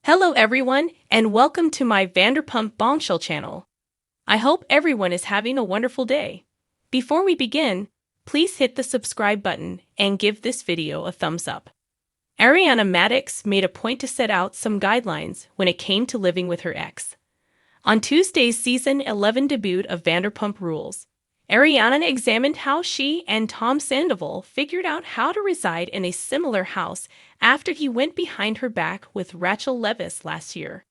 Hello everyone, and welcome to my Vanderpump Bombshell channel. I hope everyone is having a wonderful day. Before we begin, please hit the subscribe button and give this video a thumbs up. Ariana Madix made a point to set out some guidelines when it came to living with her ex. On Tuesday's season 11 debut of Vanderpump Rules, Ariana examined how she and Tom Sandoval figured out how to reside in a similar house after he went behind her back with Rachel Leviss last year.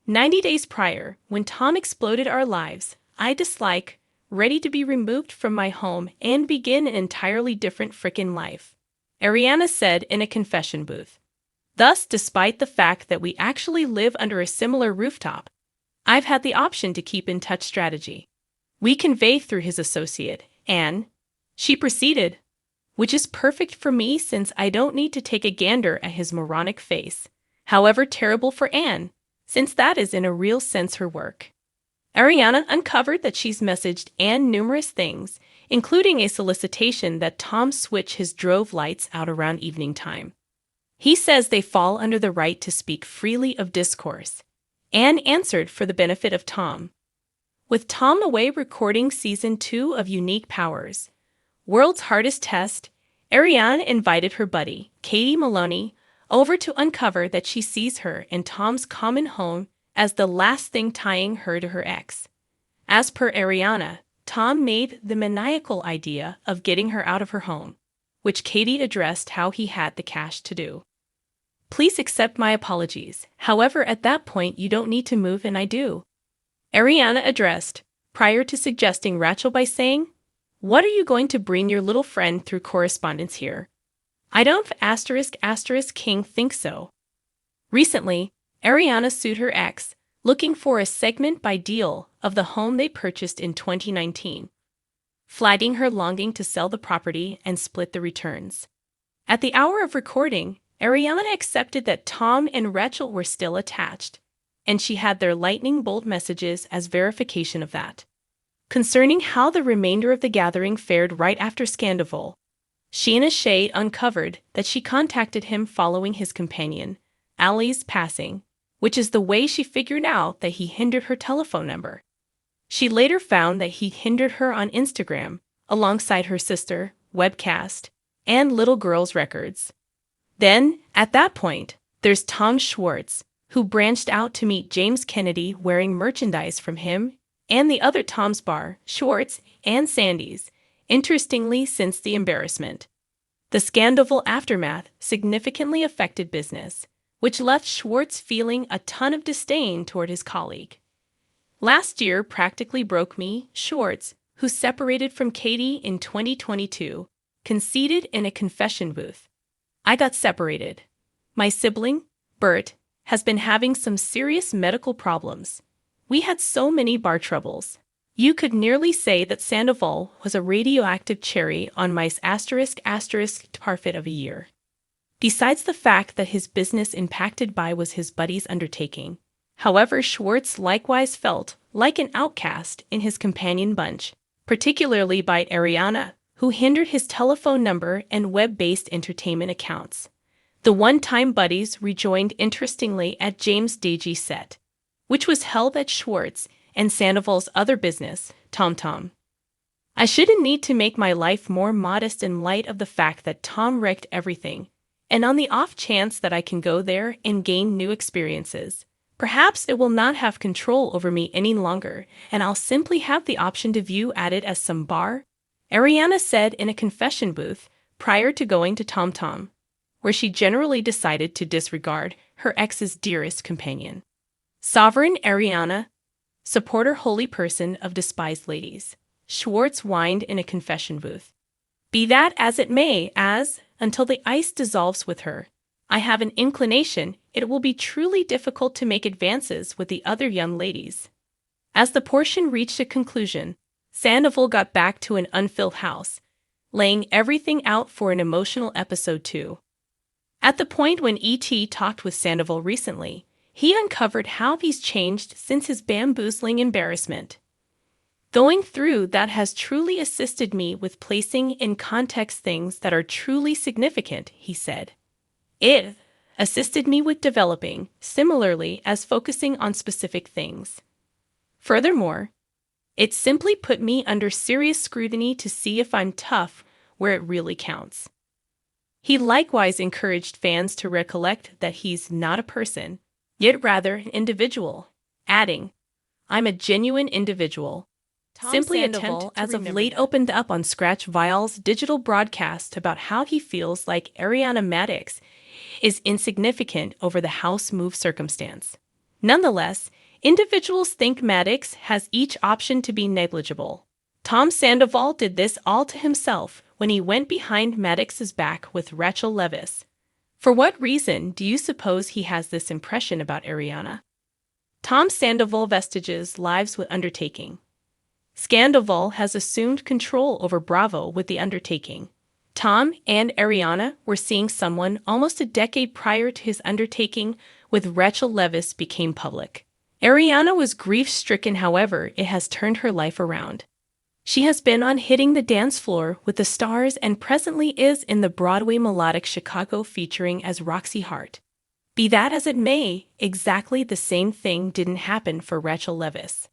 90 days prior, when Tom exploded our lives, I dislike, ready to be removed from my home and begin an entirely different frickin' life, Ariana said in a confession booth. Thus, despite the fact that we actually live under a similar rooftop, I've had the option to keep in touch strategy. We convey through his associate, Anne. She proceeded, which is perfect for me since I don't need to take a gander at his moronic face. However, terrible for Anne, since that is in a real sense her work. Ariana uncovered that she's messaged Anne numerous things, including a solicitation that Tom switch his drove lights out around evening time. He says they fall under the right to speak freely of discourse. Anne answered for the benefit of Tom. With Tom away recording Season 2 of Unique Powers, World's Hardest Test, Ariana invited her buddy, Katie Maloney, over to uncover that she sees her and Tom's common home as the last thing tying her to her ex. As per Ariana, Tom made the maniacal idea of getting her out of her home, which Katie addressed how he had the cash to do. Please accept my apologies. However, at that point you don't need to move and I do. Ariana addressed, prior to suggesting Rachel by saying, "What are you going to bring your little friend through correspondence here? I don't ***king think so." Recently, Ariana sued her ex, looking for a segment by deal of the home they purchased in 2019, flagging her longing to sell the property and split the returns. At the hour of recording, Ariana accepted that Tom and Rachel were still attached, and she had their lightning bolt messages as verification of that. Concerning how the remainder of the gathering fared right after Sandoval, Sheena Shade uncovered that she contacted him following his companion, Allie's passing, which is the way she figured out that he hindered her telephone number. She later found that he hindered her on Instagram, alongside her sister, webcast, and little girl's records. Then, at that point, there's Tom Schwartz, who branched out to meet James Kennedy wearing merchandise from him and the other Tom's bar, Schwartz and Sandy's, interestingly since the embarrassment. The Sandoval aftermath significantly affected business, which left Schwartz feeling a ton of disdain toward his colleague. Last year practically broke me, Schwartz, who separated from Katie in 2022, conceded in a confession booth. I got separated. My sibling, Bert, has been having some serious medical problems. We had so many bar troubles. You could nearly say that Sandoval was a radioactive cherry on my *** parfait of a year. Besides the fact that his business impacted by was his buddy's undertaking. However, Schwartz likewise felt like an outcast in his companion bunch, particularly by Ariana, who hindered his telephone number and web-based entertainment accounts. The one-time buddies rejoined interestingly at James Deji's set, which was held at Schwartz and Sandoval's other business, Tom. I shouldn't need to make my life more modest in light of the fact that Tom wrecked everything, and on the off chance that I can go there and gain new experiences, perhaps it will not have control over me any longer, and I'll simply have the option to view at it as some bar, Ariana said in a confession booth prior to going to Tom, where she generally decided to disregard her ex's dearest companion. Sovereign Ariana, supporter holy person of despised ladies, Schwartz whined in a confession booth. Be that as it may, until the ice dissolves with her, I have an inclination it will be truly difficult to make advances with the other young ladies. As the portion reached a conclusion, Sandoval got back to an unfilled house, laying everything out for an emotional episode 2. At the point when E.T. talked with Sandoval recently, he uncovered how he's changed since his bamboozling embarrassment. Going through that has truly assisted me with placing in context things that are truly significant, he said. It assisted me with developing, similarly as focusing on specific things. Furthermore, it simply put me under serious scrutiny to see if I'm tough where it really counts. He likewise encouraged fans to recollect that he's not a person, yet rather an individual, adding, "I'm a genuine individual." Simply Sandoval as of late opened up on Scratch Vial's digital broadcast about how he feels like Ariana Madix is insignificant over the house move circumstance. Nonetheless, individuals think Madix has each option to be negligible. Tom Sandoval did this all to himself when he went behind Madix's back with Rachel Leviss. For what reason do you suppose he has this impression about Ariana? Tom Sandoval vestiges lives with undertaking. Sandoval has assumed control over Bravo with the undertaking. Tom and Ariana were seeing someone almost a decade prior to his undertaking with Rachel Leviss became public. Ariana was grief-stricken, however, it has turned her life around. She has been on Hitting the Dance Floor with the Stars and presently is in the Broadway melodic Chicago featuring as Roxy Hart. Be that as it may, exactly the same thing didn't happen for Rachel Leviss.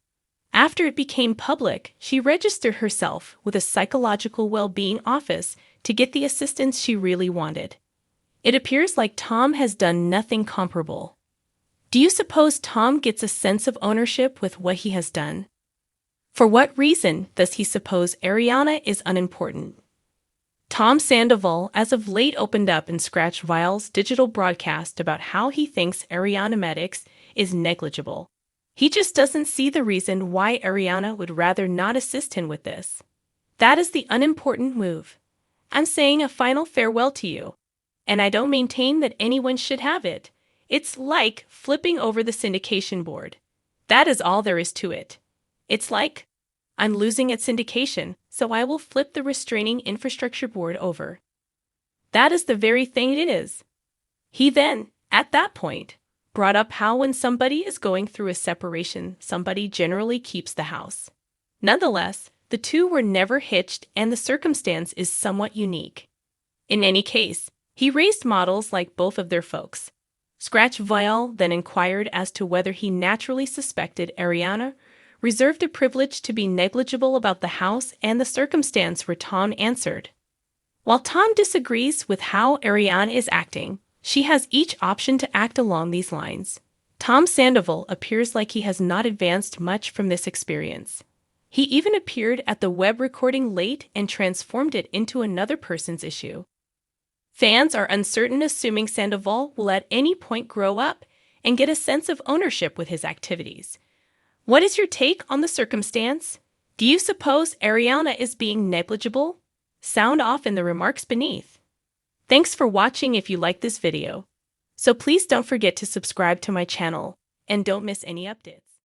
After it became public, she registered herself with a psychological well-being office to get the assistance she really wanted. It appears like Tom has done nothing comparable. Do you suppose Tom gets a sense of ownership with what he has done? For what reason does he suppose Ariana is unimportant? Tom Sandoval as of late opened up in Scratch Vial's digital broadcast about how he thinks Ariana Madix is negligible. He just doesn't see the reason why Ariana would rather not assist him with this. That is the unimportant move. I'm saying a final farewell to you, and I don't maintain that anyone should have it. It's like flipping over the syndication board. That is all there is to it. It's like, I'm losing at syndication, so I will flip the restraining infrastructure board over. That is the very thing it is. He then, at that point, brought up how when somebody is going through a separation, somebody generally keeps the house. Nonetheless, the two were never hitched and the circumstance is somewhat unique. In any case, he raised models like both of their folks. Scratch Vial then inquired as to whether he naturally suspected Ariana reserved a privilege to be negligible about the house and the circumstance, where Tom answered, "While Tom disagrees with how Ariana is acting, she has each option to act along these lines." Tom Sandoval appears like he has not advanced much from this experience. He even appeared at the web recording late and transformed it into another person's issue. Fans are uncertain, assuming Sandoval will at any point grow up and get a sense of ownership with his activities. What is your take on the circumstance? Do you suppose Ariana is being negligible? Sound off in the remarks beneath. Thanks for watching if you like this video. So please don't forget to subscribe to my channel and don't miss any updates.